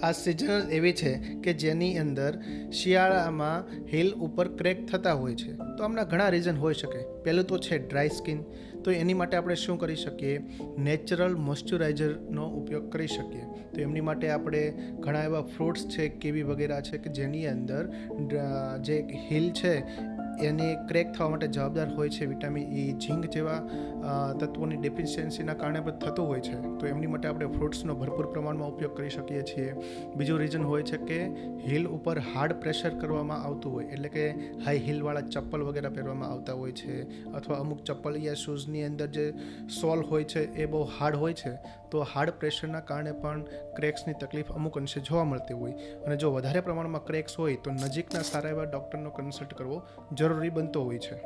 આ સિઝન એવી છે કે જેની અંદર શિયાળામાં હીલ ઉપર ક્રેક થતા હોય છે. તો આમના ઘણા રીઝન હોઈ શકે. પહેલું તો છે ડ્રાય સ્કિન. તો એની માટે આપણે શું કરી શકીએ? નેચરલ મોઇશ્ચરાઇઝરનો ઉપયોગ કરી શકીએ. તો એમની માટે આપણે ઘણા એવા ફ્રૂટ્સ છે, કીવી વગેરે છે કે જેની અંદર જે હીલ છે એની ક્રેક થવા માટે જવાબદાર હોય છે. વિટામિન ઈ, ઝીંક જેવા તત્વોની ડેફિશિયન્સીના કારણે પણ થતું હોય છે. તો એમની માટે આપણે ફ્રૂટ્સનો ભરપૂર પ્રમાણમાં ઉપયોગ કરી શકીએ છીએ. બીજું રીઝન હોય છે કે હીલ ઉપર હાર્ડ પ્રેશર કરવામાં આવતું હોય, એટલે કે હાઈ હીલવાળા ચપ્પલ વગેરે પહેરવામાં આવતા હોય છે, અથવા અમુક ચપ્પલ યા શૂઝની અંદર જે સોલ હોય છે એ બહુ હાર્ડ હોય છે. તો હાર્ડ પ્રેશરના કારણે પણ ક્રેક્સની તકલીફ અમુક અંશે જોવા મળતી હોય. અને જો વધારે પ્રમાણમાં ક્રેક્સ હોય તો નજીકના સારા એવા ડૉક્ટરનો કન્સલ્ટ કરવો જરૂરી બનતો હોય છે.